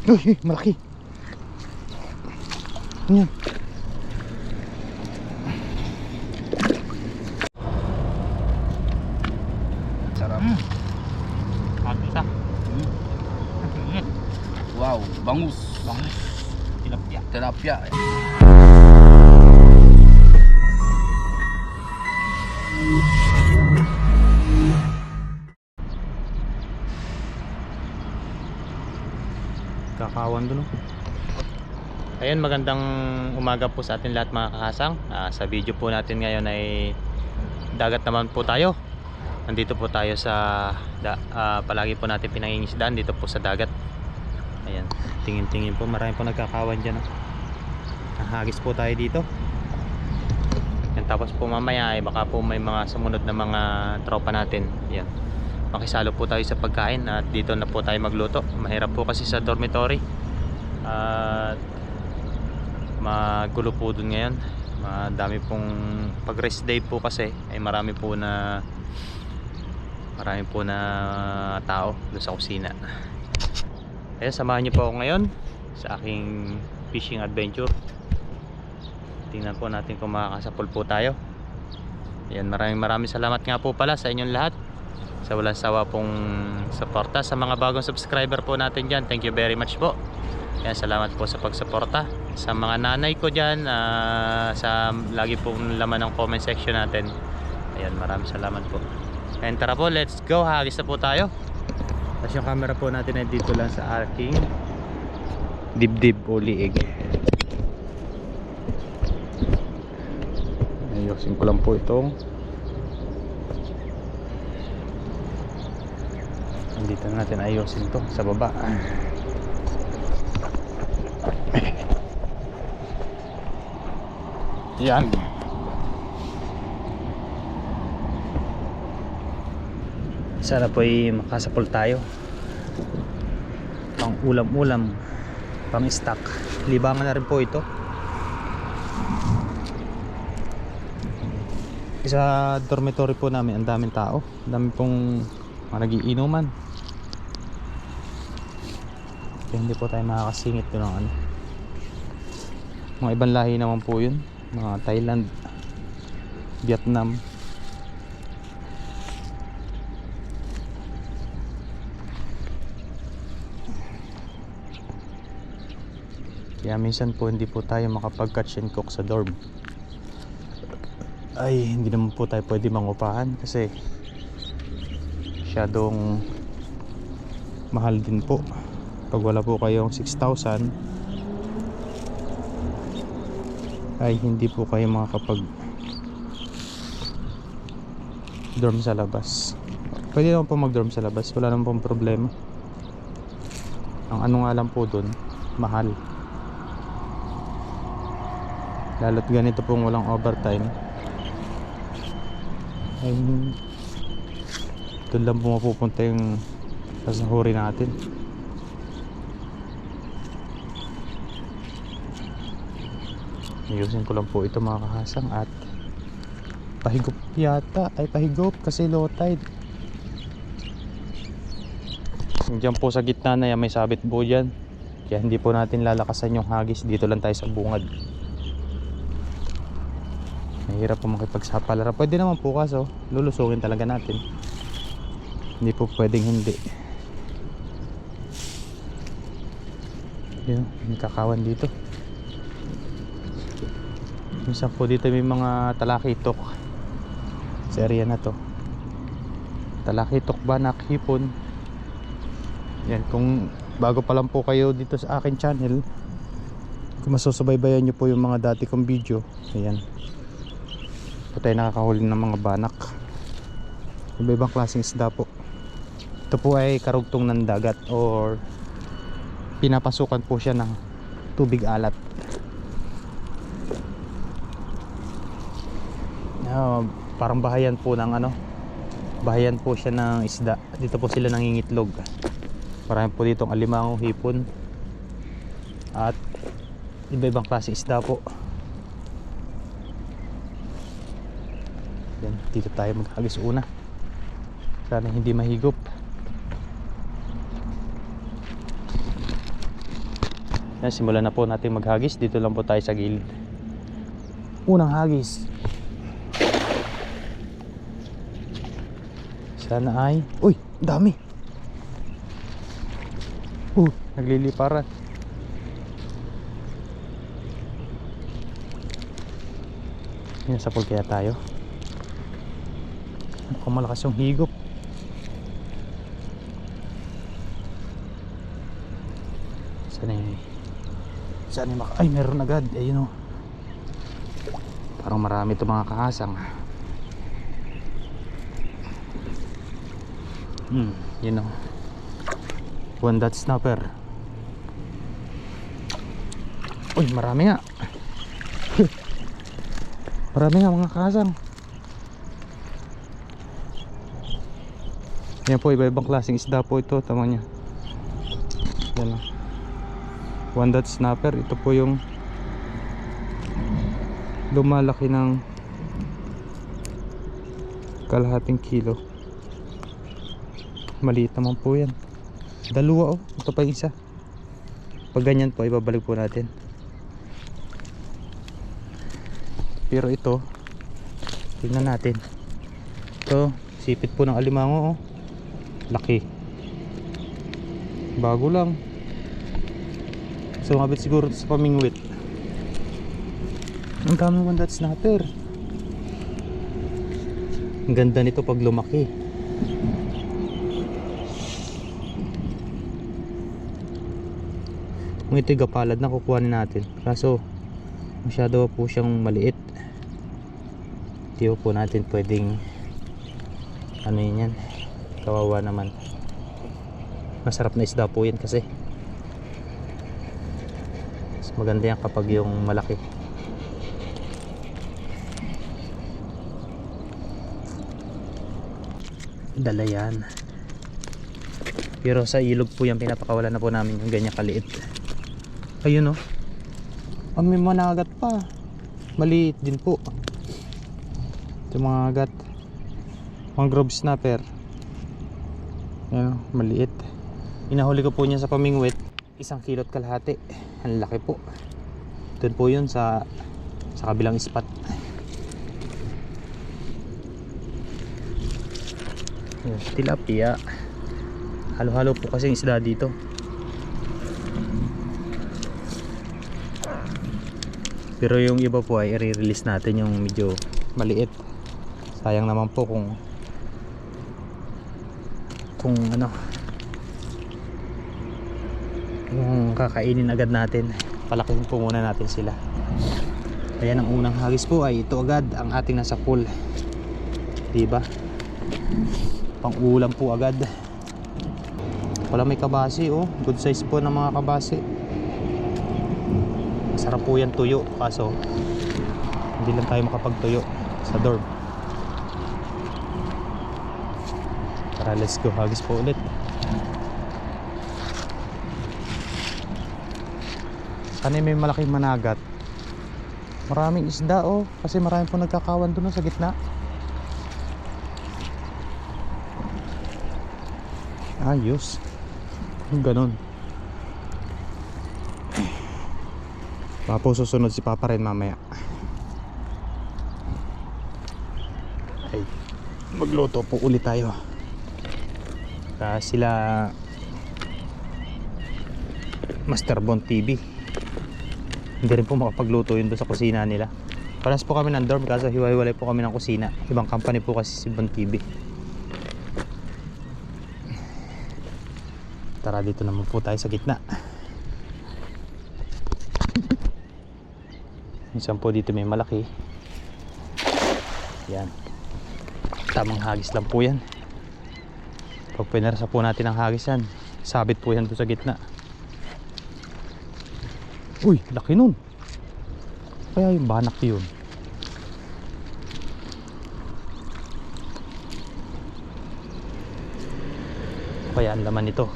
Uy, malaki. Yan. Sarap. Agisa. Wow, bangus. Bangus. Tilapia. Tilapia. Kakawan dun. Ayan, magandang umaga po sa atin lahat mga kakasang. Sa video po natin ngayon ay dagat naman po tayo. Nandito po tayo sa palagi po natin pinangingisdaan dito po sa dagat. Ayan, tingin-tingin po, marami po nagkakawan dyan. Hagis po tayo dito. Yan, tapos po mamaya ay baka po may mga sumunod na mga tropa natin. Yan, makisalo po tayo sa pagkain at dito na po tayo magluto. Mahirap po kasi sa dormitory at magulo po dun ngayon. Madami pong pag rest day po kasi ay marami po na tao doon sa kusina. Kaya samahan niyo po ako ngayon sa aking fishing adventure. Tingnan po natin kung makakasapol po tayo. Ayan, maraming salamat nga po pala sa inyong lahat sa walang sawa pong suporta. Sa mga bagong subscriber po natin dyan, thank you very much po. Ayan, salamat po sa pagsuporta. Sa mga nanay ko dyan, sa lagi pong laman ng comment section natin, ayan, maraming salamat po. And tara po, let's go, hagis na po tayo. Tapos yung camera po natin ay dito lang sa aking dibdib o liig. Ayusin ko lang po itong dito natin ayusin to sa baba. Yan. Sana po ay makasapol tayo. Pang ulam-ulam, pang stock. Libangan na rin po ito. Sa dormitory po namin ang daming tao, ang daming pong mga nagiinuman. Kaya hindi po tayo makakasingit doon ng ano. Mga ibang lahi naman po yun, mga Thailand, Vietnam. Kaya minsan po hindi po tayo makapag catch and cook sa dorm. Ay, hindi naman po tayo pwede mangupahan kasi masyadong mahal din po. Pag wala po kayong 6,000 ay hindi po kayo makakapag dorm sa labas. Pwede naman po mag dorm sa labas, wala naman pong problema. Ang ano nga lang po dun, mahal. Lalo't ganito pong walang overtime ay doon lang pumapupunta yung pasahuri natin. Ayusin ko lang po ito mga kahasang at pahigop yata, ay pahigop kasi low tide. Diyan po sa gitna na yan may sabit po dyan, kaya hindi po natin lalakasan yung hagis, dito lang tayo sa bungad. Mahirap po makipagsapalera. Pwede naman po kaso lulusungin talaga natin, hindi po pwedeng hindi. Yun, may kakawan dito. Minsan po dito may mga talakitok sa area na to. Talakitok, banak, hipon. Yan, kung bago pa lang po kayo dito sa akin channel, kung masusubaybayan nyo po yung mga dati kong video, ayan po tayo nakakahuli ng mga banak, iba-ibang klaseng isda po. Ito po ay karugtong ng dagat or pinapasukan po siya ng tubig alat. Parang bahayan po ng ano, bahayan po siya ng isda. Dito po sila nangingitlog. Marami po ditong alimango, hipon at iba-ibang klaseng isda po. Yan, dito tayo maghagis una. Sana hindi mahigop. Yan, simulan na po natin maghagis. Dito lang po tayo sa gilid. Unang hagis. Sana ay... Uy! Dami! Nagliliparan. Yan, sa pool kaya tayo. Mukhang malakas yung higop. Saan yung ay, meron agad. Ayun o. Parang marami ito mga kahasang. Yun o. One dot snapper. Uy, marami nga. Marami nga mga kahasang. Yan po, iba-ibang klaseng isda po ito. Tama nyo. Yan o. One dot snapper. Ito po yung lumalaki ng kalahating kilo. Maliit naman po yan. Dalawa ito pa yung isa. Pag ganyan po, ibabalik po natin. Pero ito, tingnan natin. Ito, sipit po ng alimango. Laki. Bago lang. Sumabit siguro sa pamingwit. Ang dami one dot snapper. Ang ganda nito pag lumaki. Kung ito'y gapalad na kukuhanin natin, kaso masyado po siyang maliit. Hindi po natin pwedeng ano yun yan. Kawawa naman. Masarap na isda po yan kasi maganda yan kapag yung malaki. Dala yan. Pero sa ilog po yan, pinapakawalan na po namin yung ganyan kaliit. Ayun o. May managat pa. Maliit din po. Ito mga agat. Mangrove snapper. Ayun o, maliit. Inahuli ko po niya sa pamingwit. 1 kilot kalahati. Ang laki po. Doon po yun sa kabilang spot. Tilapia. Halo-halo po kasi yung isda dito. Pero yung iba po ay i-release natin yung medyo maliit. Sayang naman po kung ano, yung kakainin agad natin. Palakihin po muna natin sila. Kaya ang unang hagis po ay ito agad ang ating nasa pool. Diba? Pang ulam po agad. Wala, may kabasi oh. Good size po ng mga kabasi. Masarap po yan tuyo. Kaso hindi lang tayo makapagtuyo sa dorm. Tara, let's go. Hagis po ulit. Sana may malaking managat. Maraming isda oh. Kasi marami po nagkakawan doon sa gitna. Ayos. Ganon. Papo susunod si Papa rin mamaya. Ay, magluto po ulit tayo. Sila Master Bon TV. Hindi rin po makapagluto yun doon sa kusina nila. Paras po kami ng dorm kaso hiwa-hiwalay po kami ng kusina. Ibang company po kasi si Bon TV. Tara, dito naman po tayo sa gitna. Minsan po dito may malaki. Yan. Tamang hagis lang po yan. Pag pinarasa po natin ang hagis yan, sabit po yan doon sa gitna. Uy, laki nun. Kaya yung banak yun. Kaya ang laman nito.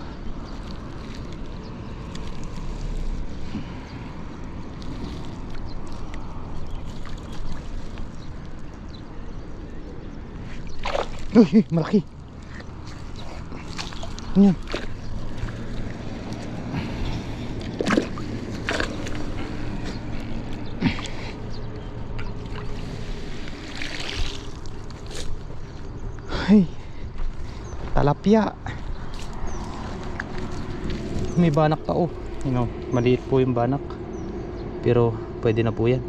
Uy, malaki. Yan. Talapia. May banak pa oh. Maliit po yung banak. Pero pwede na po yan.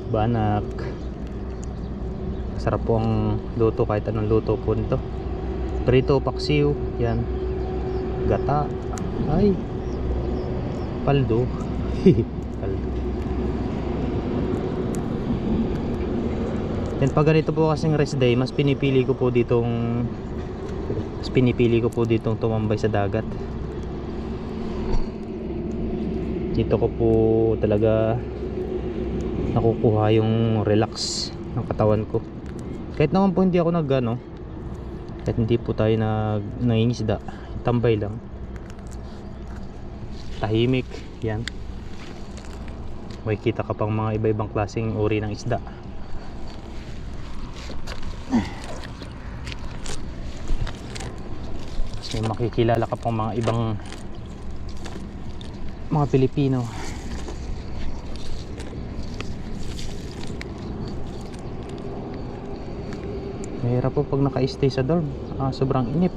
Banak. Sarap po ang luto kahit anong luto po nito. Prito, paksiw, yan. Gata. Ay. Paldo. Paldo. Yan, pag ganito po kasing rest day, mas pinipili ko po ditong tumambay sa dagat. Dito ko po talaga nakukuha yung relax ng katawan ko. Kahit naman po hindi ako kahit hindi po tayo nangingisda, tambay lang, tahimik, yan. May kita ka pang mga iba-ibang klaseng uri ng isda. May makikilala ka pang mga ibang mga Pilipino. Mahirap po pag naka-stay sa dorm. Sobrang inip.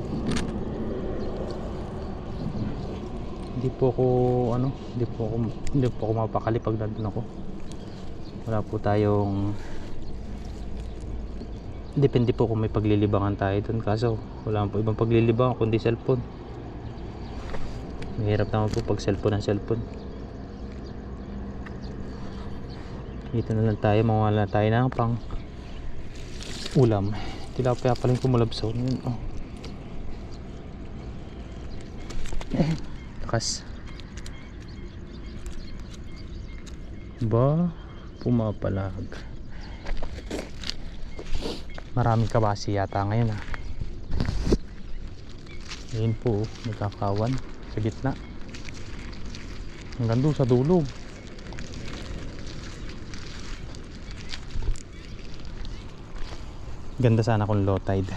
Hindi po ako mapakali pag nandun ako. Wala po tayong, depende po kung may paglilibangan tayo dun, kaso wala po ibang paglilibangan kundi cellphone. Mahirap naman po pag cellphone ang cellphone. Dito na lang tayo, mawala na tayo ng pang ulam. Tilapia pala yung kumulabsaw yun. Lakas ba, pumapalag. Maraming kabasi yata ngayon Ngayon po nagkakawan sa gitna hanggang doon sa dulo. Ganda sana kung low tide,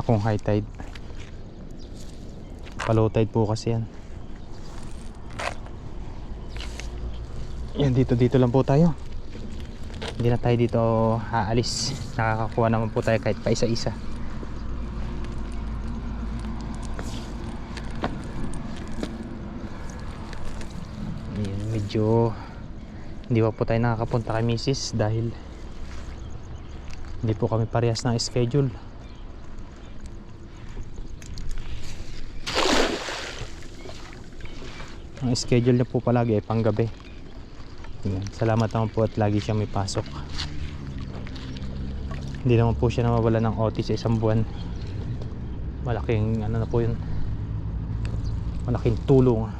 kung high tide. Pa low tide po kasi yan. Yan, dito lang po tayo. Hindi na tayo dito aalis. Nakakakuha naman po tayo kahit pa isa-isa. Ayan, medyo hindi pa po tayo nakakapunta kay Mrs. dahil hindi po kami parehas ng schedule. Ang schedule niya po palagi ay panggabi. Salamat naman po at lagi siya may pasok. Hindi naman po siya nawawala ng OT sa isang buwan. Malaking na po yun, malaking tulong.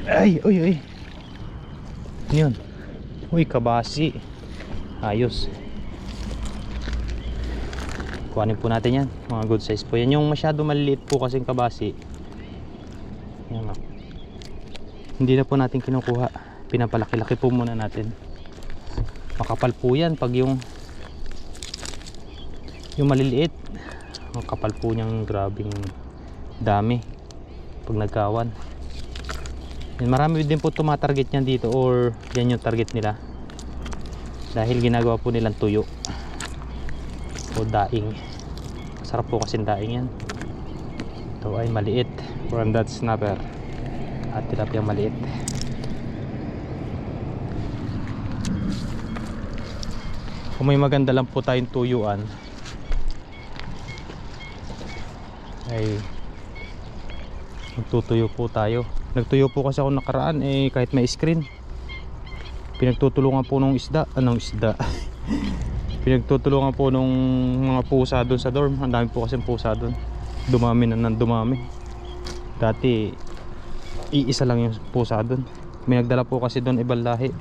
Ay, uy. Ano yun? Uy, kabasi. Ayos. Kuhanin po natin yan. Mga good size po yan. Yung masyado maliliit po kasing kabasi, yan, hindi na po natin kinukuha. Pinapalaki-laki po muna natin. Makapal po yan pag yung maliliit. Ang kapal po niyang, grabing dami pag nagkawan. Marami din po tumatarget niyan dito, or yan yung target nila dahil ginagawa po nilang tuyo o daing. Sarap po kasi daing yan. Ito ay maliit, from that snapper at tilapia maliit. Kung may maganda lang po tayong tuyuan ay magtutuyo po tayo. Nagtuyo po kasi ako nakaraan kahit may screen. Pinagtutulungan po nung isda. Pinagtutulungan po nung mga pusa doon sa dorm. Ang dami po kasi pusa doon. Dumami na nang dumami. Dati iisa lang yung pusa doon. May nagdala po kasi doon ibang lahi.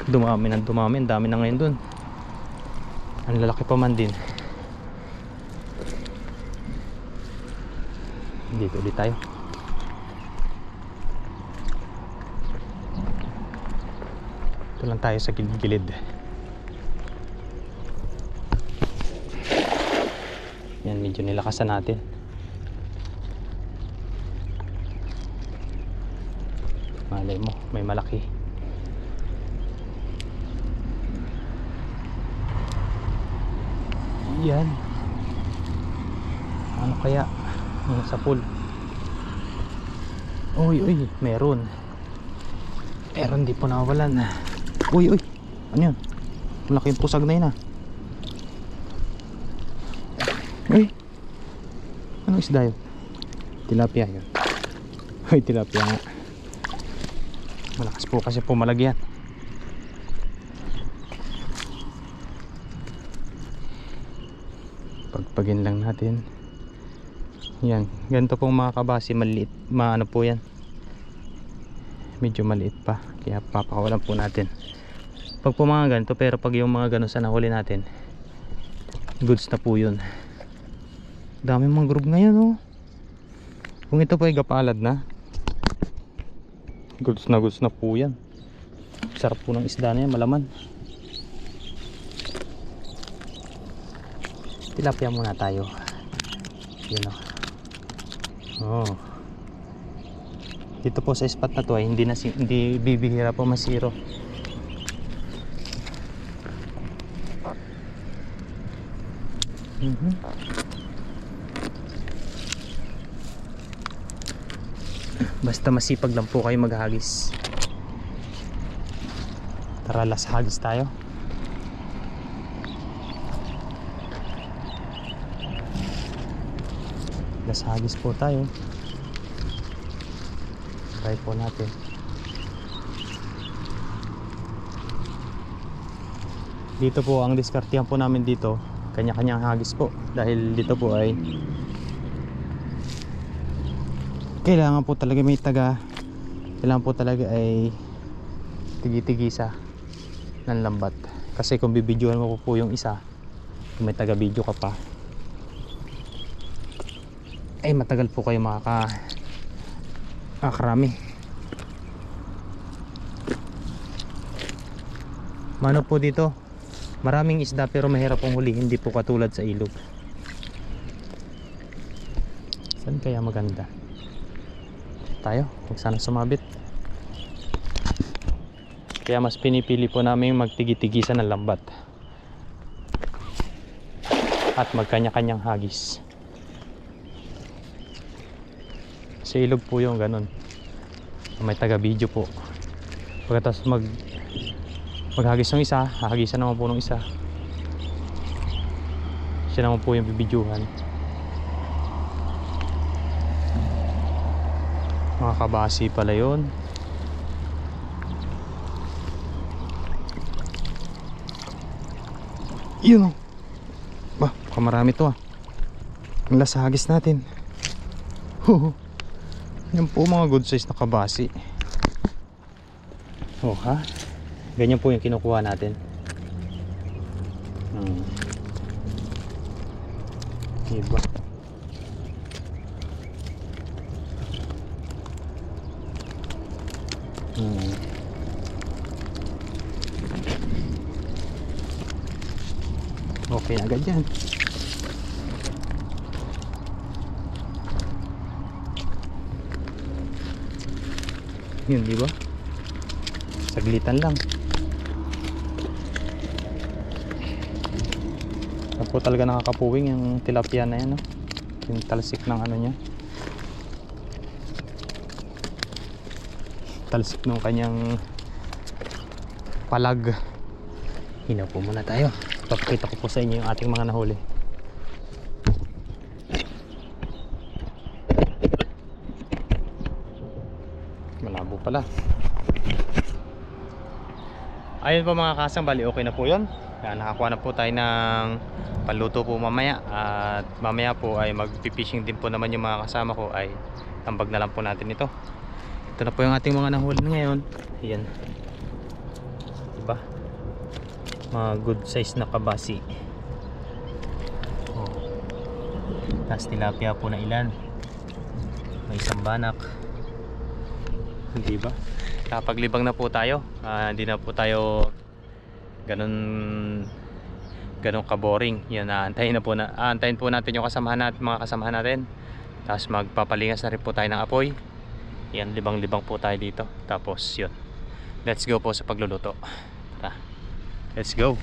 Dumami nang dumami. Ang dami na ngayon doon. Ang lalaki pa man din. Dito ulit tayo. Ito lang tayo sa gilid-gilid. Yan, medyo nilakasan natin. Malay mo, may malaki. Yan. Ano kaya? Yung sa pool. Uy, uy, meron. Meron, di po nawawalan. Uy, uy. Ano yun? Malaking pusag na yun ah. Uy. Anong isda yun? Tilapia yun. Uy, tilapia nga. Malakas po kasi pumalagyan. Pagpagin lang natin. Yan, ganito pong mga kabasi, maliit, maano po yan, medyo maliit pa, kaya papakawalan po natin pag po mga ganito. Pero pag yung mga ganon sa nahuli natin, goods na po yun. Dami mangrove ngayon oh. Kung ito po ay gapalad na, goods na po yan. Sarap po ng isda na yan, malaman. Tilapia muna tayo. Yun oh. Oh. Dito po sa spot na to ay hindi bibihira po masiro. Basta masipag lang po kayo maghagis. Tara, las hagis tayo. Las hagis po tayo. Try po natin. Dito po ang diskartehan po namin dito, kanya-kanyang hagis po. Dahil dito po ay kailangan po talaga may taga, kailangan po talaga ay tigi-tigisa ng lambat. Kasi kung bibidyohan mo po yung isa, kung may taga video ka pa, ay matagal po kayo makakarami. Mano po dito, maraming isda pero mahirap pong huli, hindi po katulad sa ilog. Saan kaya maganda? Tayo, huwag sana sumabit. Kaya mas pinipili po namin magtigi-tigisan ng lambat at magkanya-kanyang hagis. Sa ilog po yung ganun, may taga video po. Pagkatapos maghagis ng isa, hahagisan naman po ng isa, siya naman po yung bibidyuhan. Mga kabasi pala yun. Yun o. Bah, baka marami to ah. Ang lasa hagis natin. Yan po mga good size na kabasi. Oh ha, ganyan po yung kinukuha natin. Diba? Okay na agad yan. Yun, di ba? Saglitan lang. Yan po talaga nakakapuwing yung tilapia na yan, no? Yung talsik ng ano niya. Talsik ng kanyang palag. Hinaw po muna tayo. Papakita ko po sa inyo yung ating mga nahuli. Malabo pala. Ayun po mga kasang, bali okay na po yun. Nakakuha na po tayo ng panluto po mamaya. At mamaya po ay magpipishing din po naman yung mga kasama ko. Ay tambag na lang po natin ito. Ito na po yung ating mga nahuli ngayon. Ayan, diba? Mga good size na kabasi. Oh. Tapos tilapia po na ilan. May isang banak. Diba? Kapag libang na po tayo, hindi na po tayo ganun ka-boring. Yan, aantayin po natin yung kasamahan natin, mga kasamahan natin. Tapos magpapalingas na rin po tayo ng apoy. Yan, libang-libang po tayo dito. Tapos yun, let's go po sa pagluluto. Tara, let's go.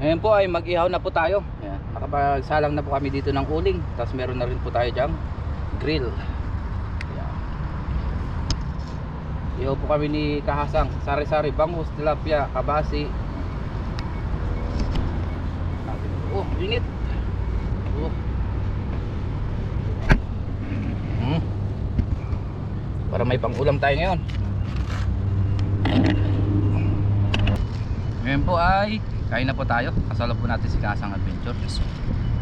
Ngayon po ay mag-ihaw na po tayo. Ayan. Nakapagsalang na po kami dito ng uling. Tapos meron na rin po tayo dyang grill. Ayan. Ihaw po kami ni Kahasang. Sari-sari, bangus, tilapia, kabasi. Oh, init. Oh. Para may pang-ulam tayo ngayon. Ngayon po ay kain na po tayo. Kasalo po natin si Kahasang Adventure.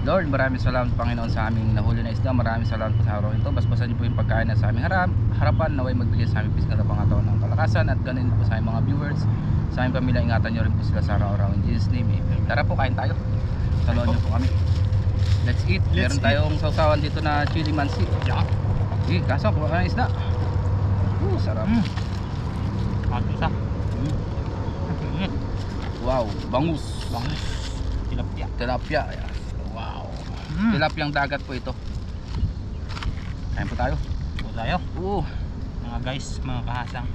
Lord, maraming salamat Panginoon sa aming nahuli na isda. Maraming salamat po sa araw ito. Basbasan niyo po yung pagkain na sa aming harapan. Naway magbigay sa aming pisngal na pangatawan ng kalakasan. At ganun po sa aming mga viewers. Sa aming pamilya, ingatan niyo rin po sila sa araw-araw. In Jesus name, amen. Tara po, kain tayo. Saluhan niyo po kami. Let's eat. Meron tayong sausawan dito na chili mansi. Kahasang, kuha ka ng isda. Sarap. Isa. Wow, bangus. Tilapia. Tilapia. Ayan. Wow. Tilapyang dagat po ito. Kain po tayo. Tayo. Mga Guys, mga Kahasang.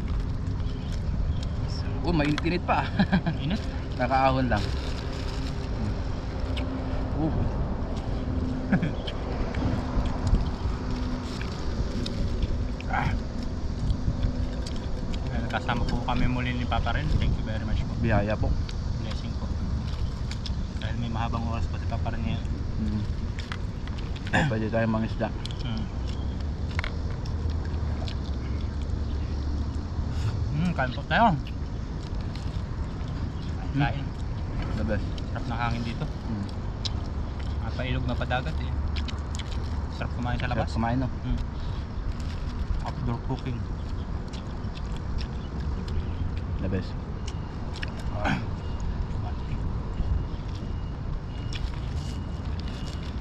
mainit-init pa. Init. Nakaahon lang. Kasama po kami muli ni Papa Ren. Thank you very much po. Biyaya po. Blessing po. Dahil may mahabang oras po si Papa Ren ngayon. So, pwede tayong mangisda. Kain po tayo. Kain. The best. Sarap ng hangin dito. Pailog na padagat eh. Sarap kumain sa labas. Sarap kumain, no? Outdoor cooking. The best.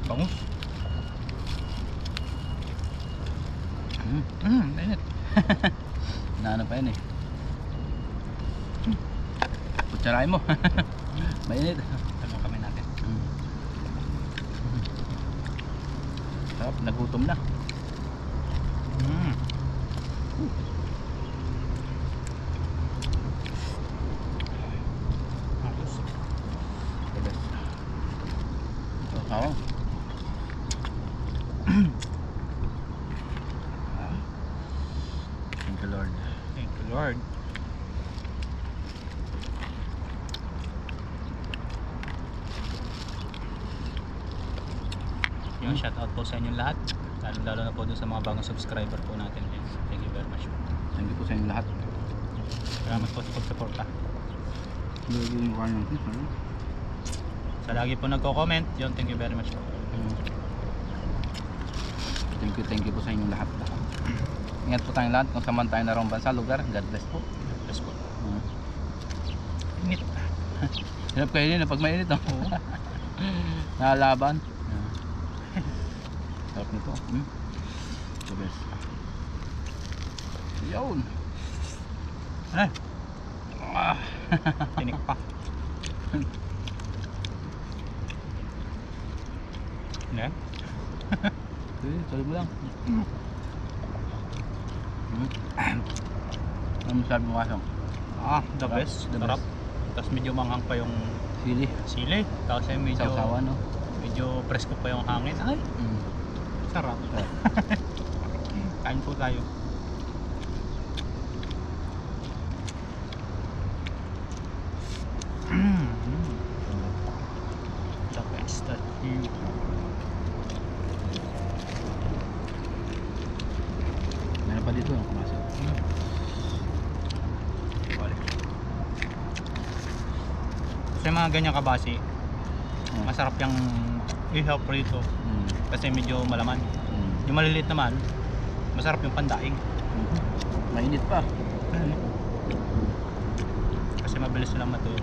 Bangus. Mainit. Naano pa yun eh. Kutsarain mo. Mainit. Tanong kami natin. Sarap, nagutom na. The best. So, ako. Thank you, Lord. Thank you, Lord. Yung shoutout po sa inyong lahat. Lalo na po doon sa mga bagong subscriber po natin. Thank you very much po. Thank you po sa inyo lahat. Salamat po sa pag-suporta. Lagyan mo kayo ng fish, ano? Sa lagi po nagko-comment, yun, thank you very much po. Thank you po sa inyong lahat. Ingat po tayong lahat kung saan man tayo naroong bansa, lugar. God bless po. Bless po. Init. Hirap kayo din pag mainit, no? Oo. Nakalaban. Sarap nito. The best. Yun. Tinik pa. Yan. Sige, tuloy mo lang. Ano masabi mo kasang? The best. The Sarap. best. Tapos medyo manghang pa yung Sili. sili. Tapos ay medyo Sausawan, no? medyo presko pa yung hangin. Ay, sarap. Kain po tayo. The best that you. Meron pa dito, no? Kumasok. Sa mga ganyang kabasi, masarap yung ihaw prito kasi medyo malaman. Yung maliliit naman, masarap yung pandaing. Mainit pa. Kasi mabilis silang matuyo.